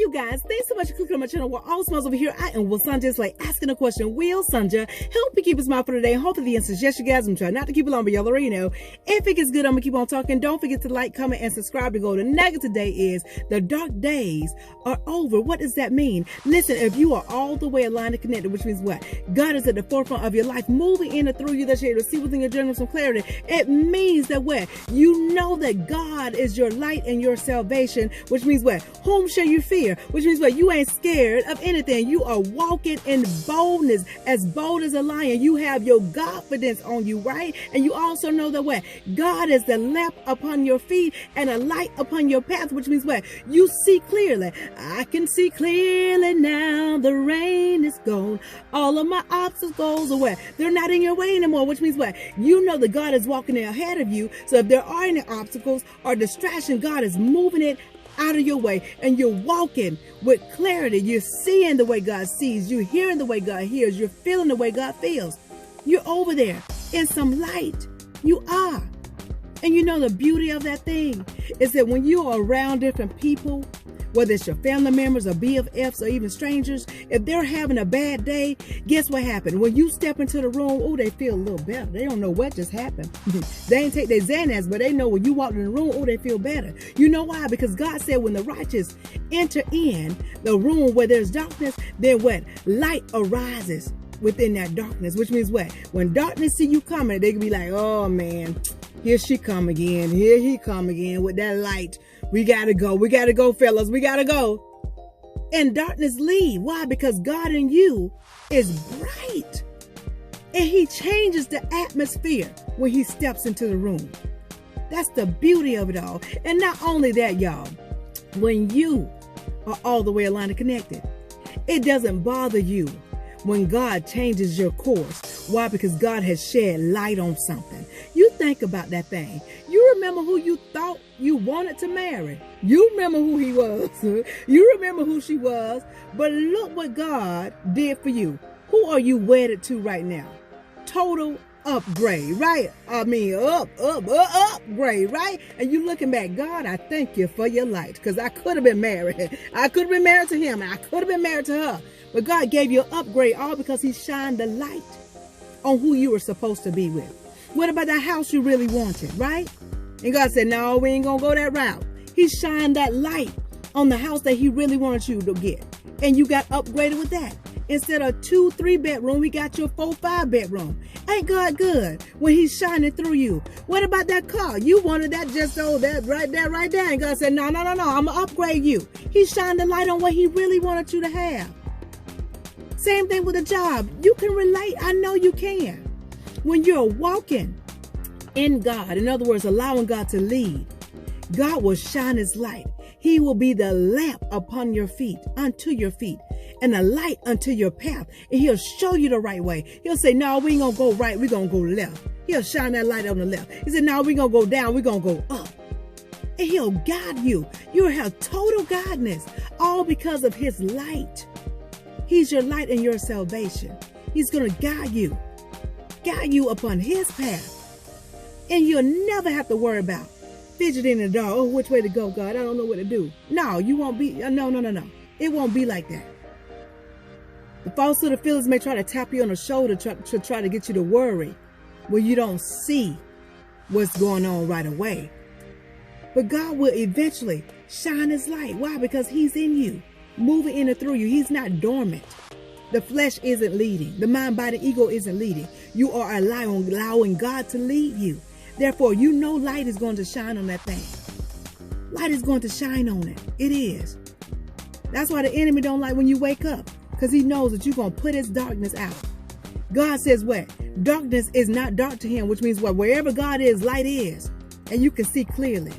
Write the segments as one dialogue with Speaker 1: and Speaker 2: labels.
Speaker 1: you guys, thanks so much for clicking on my channel. We're all smiles over here. I am Will Sanja. It's like asking a question. Will Sanja help me keep a smile for today? Hopefully the answer is yes, you guys. I'm trying not to keep it long, but y'all already know. If it gets good, I'm gonna keep on talking. Don't forget to like, comment, and subscribe to go. The nugget today is the dark days are over. What does that mean? Listen, if you are all the way aligned and connected, which means what? God is at the forefront of your life, moving in and through you, that you're able to see within your journey with some clarity. It means that what? You know that God is your light and your salvation, which means what? Whom shall you fear? Which means what? You ain't scared of anything. You are walking in boldness, as bold as a lion. You have your confidence on you, right? And you also know that what? God is the lamp upon your feet and a light upon your path, which means what? You see clearly. I can see clearly now. The rain is gone. All of my obstacles are what? They're not in your way anymore, which means what? You know that God is walking ahead of you. So if there are any obstacles or distraction, God is moving it out of your way, and you're walking with clarity. You're seeing the way God sees, you're hearing the way God hears, you're feeling the way God feels. You're over there in some light. You are. And you know the beauty of that thing is that when you are around different people, whether it's your family members or BFFs or even strangers, if they're having a bad day, guess what happened? When you step into the room, oh, they feel a little better. They don't know what just happened. They ain't take their Xanax, but they know when you walk in the room, oh, they feel better. You know why? Because God said when the righteous enter in the room where there's darkness, then what? Light arises within that darkness, which means what? When darkness see you coming, they can be like, oh man, here she come again. Here he come again with that light. We gotta go, fellas. We gotta go. And darkness leave. Why? Because God in you is bright. And he changes the atmosphere when he steps into the room. That's the beauty of it all. And not only that, y'all, when you are all the way aligned and connected, it doesn't bother you when God changes your course. Why? Because God has shed light on something. You think about that thing. You remember who you thought you wanted to marry. You remember who he was. You remember who she was. But look what God did for you. Who are you wedded to right now? Total upgrade, right? I mean, upgrade, right? And you looking back, God, I thank you for your light, because I could have been married. I could have been married to him, and I could have been married to her. But God gave you an upgrade, all because he shined the light on who you were supposed to be with. What about that house you really wanted, right? And God said, no, we ain't gonna go that route. He shined that light on the house that he really wanted you to get. And you got upgraded with that. Instead of 2-3 bedroom, we got you a 4-5 bedroom. Ain't God good when he's shining through you? What about that car? You wanted that just that right there. And God said, no, I'm gonna upgrade you. He shined the light on what he really wanted you to have. Same thing with a job. You can relate. I know you can. When you're walking in God, in other words, allowing God to lead, God will shine his light. He will be the lamp upon your feet, unto your feet, and a light unto your path. And he'll show you the right way. He'll say, no, we ain't gonna go right, we're gonna go left. He'll shine that light on the left. He said, no, we're gonna go down, we're gonna go up. And he'll guide you. You'll have total guidance, all because of his light. He's your light and your salvation. He's gonna guide you upon his path. And you'll never have to worry about fidgeting in the dark. Oh, which way to go, God? I don't know what to do. No, you won't be. No. It won't be like that. The falsehood of feelings may try to tap you on the shoulder to try to get you to worry when you don't see what's going on right away. But God will eventually shine his light. Why? Because he's in you, moving in and through you. He's not dormant. The flesh isn't leading. The mind, body, ego isn't leading. You are allowing God to lead you. Therefore, you know light is going to shine on that thing. Light is going to shine on it. It is. That's why the enemy don't like when you wake up, because he knows that you're going to put his darkness out. God says what? Darkness is not dark to him, which means what? Wherever God is, light is. And you can see clearly.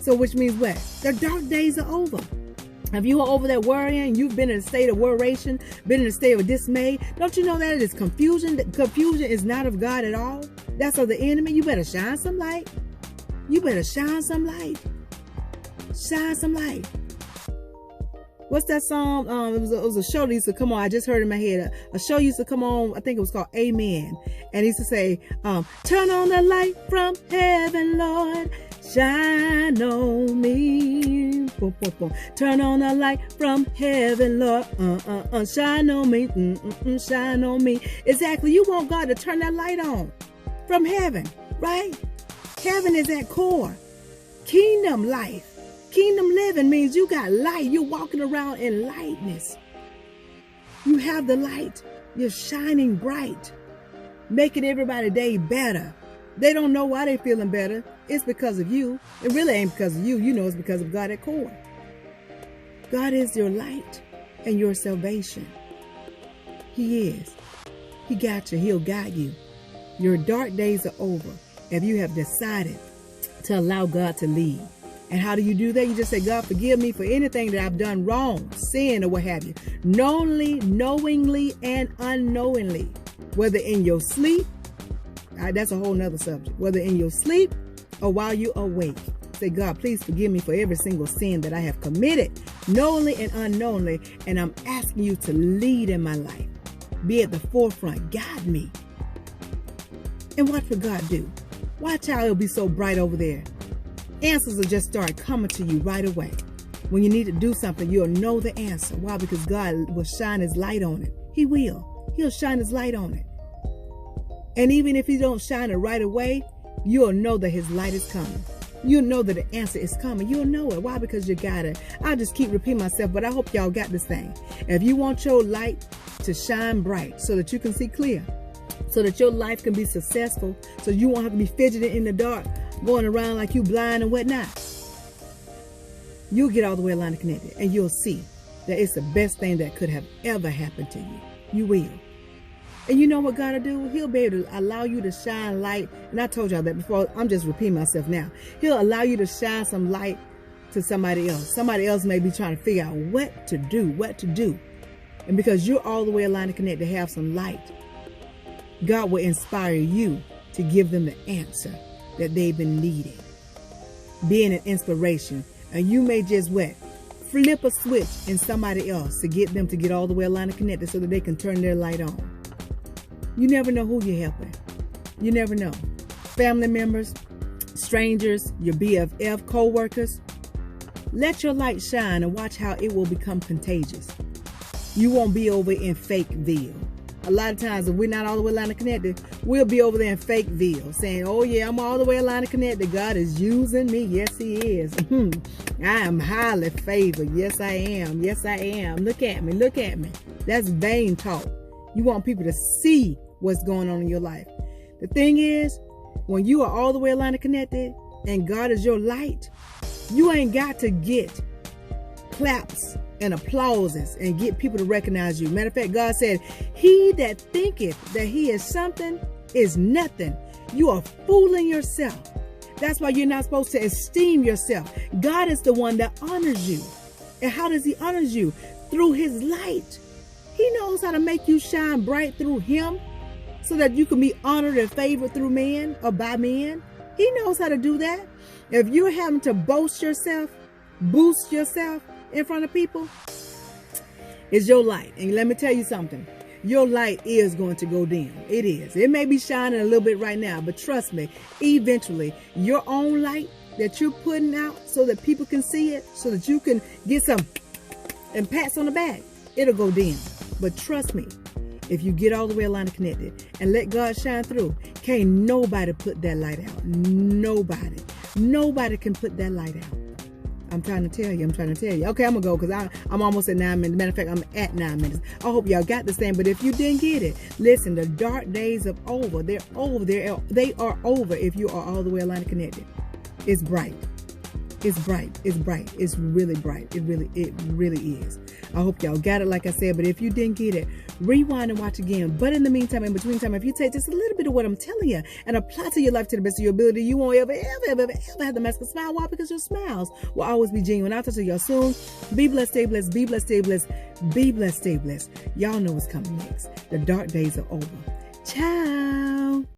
Speaker 1: So which means what? The dark days are over. If you are over there worrying, you've been in a state of worration, been in a state of dismay, don't you know that it is confusion? That confusion is not of God at all. That's of the enemy. You better shine some light. You better shine some light. Shine some light. What's that song? It was a show that used to come on. I just heard it in my head. A show used to come on. I think it was called Amen. And he used to say, turn on the light from heaven, Lord. Shine on me. boom, boom, boom. Turn on the light from heaven, Lord. Shine on me. Shine on me. Exactly. You want God to turn that light on from heaven, right? Heaven is at core. Kingdom life. Kingdom living means you got light. You're walking around in lightness. You have the light. You're shining bright, making everybody's day better. They don't know why they're feeling better. It's because of you. It really ain't because of you. You know it's because of God at core. God is your light and your salvation. He is. He got you. He'll guide you. Your dark days are over if you have decided to allow God to lead. And how do you do that? You just say, God, forgive me for anything that I've done wrong, sin or what have you. Knowingly and unknowingly. Whether in your sleep, that's a whole nother subject. Whether in your sleep or while you're awake. Say, God, please forgive me for every single sin that I have committed, knowingly and unknowingly. And I'm asking you to lead in my life. Be at the forefront. Guide me. And watch what God do. Watch how it'll be so bright over there. Answers will just start coming to you right away. When you need to do something, you'll know the answer. Why? Because God will shine his light on it. He will. He'll shine his light on it. And even if he don't shine it right away, you'll know that his light is coming. You'll know that the answer is coming. You'll know it. Why? Because you got it. I'll just keep repeating myself, but I hope y'all got this thing. If you want your light to shine bright so that you can see clear, so that your life can be successful, so you won't have to be fidgeting in the dark, going around like you blind and whatnot, you'll get all the way aligned and connected, and you'll see that it's the best thing that could have ever happened to you. You will. And you know what God will do? He'll be able to allow you to shine light. And I told y'all that before. I'm just repeating myself now. He'll allow you to shine some light to somebody else. Somebody else may be trying to figure out what to do. And because you're all the way aligned and connected to have some light, God will inspire you to give them the answer that they've been needing. Being an inspiration. And you may just flip a switch in somebody else to get them to get all the way aligned and connected so that they can turn their light on. You never know who you're helping. You never know. Family members, strangers, your BFF, co-workers. Let your light shine and watch how it will become contagious. You won't be over in Fakeville. A lot of times, if we're not all the way aligned and connected, we'll be over there in Fakeville saying, oh yeah, I'm all the way aligned and connected. God is using me. Yes, he is. I am highly favored. Yes, I am. Yes, I am. Look at me. Look at me. That's vain talk. You want people to see what's going on in your life. The thing is, when you are all the way aligned and connected and God is your light, you ain't got to get claps and applauses and get people to recognize you. Matter of fact, God said, he that thinketh that he is something is nothing. You are fooling yourself. That's why you're not supposed to esteem yourself. God is the one that honors you. And how does he honor you? Through his light. He knows how to make you shine bright through him so that you can be honored and favored through men or by men. He knows how to do that. If you're having to boast yourself, boost yourself in front of people, it's your light. And let me tell you something. Your light is going to go dim. It is. It may be shining a little bit right now, but trust me, eventually your own light that you're putting out so that people can see it, so that you can get some and pats on the back, it'll go dim. But trust me, if you get all the way aligned and connected and let God shine through, can't nobody put that light out. Nobody. Nobody can put that light out. I'm trying to tell you. Okay, I'm going to go because I'm almost at 9 minutes. Matter of fact, I'm at 9 minutes. I hope y'all got this thing. But if you didn't get it, listen, the dark days are over. They're over. They are over if you are all the way aligned and connected. It's bright. It's bright. It's bright. It's really bright. It really is. I hope y'all got it, like I said. But if you didn't get it, rewind and watch again. But in the meantime, in between time, if you take just a little bit of what I'm telling you and apply to your life to the best of your ability, you won't ever have the mask of smile. Why? Because your smiles will always be genuine. I'll talk to y'all soon. Be blessed, stay blessed, be blessed, stay blessed, be blessed, stay blessed. Y'all know what's coming next. The dark days are over. Ciao.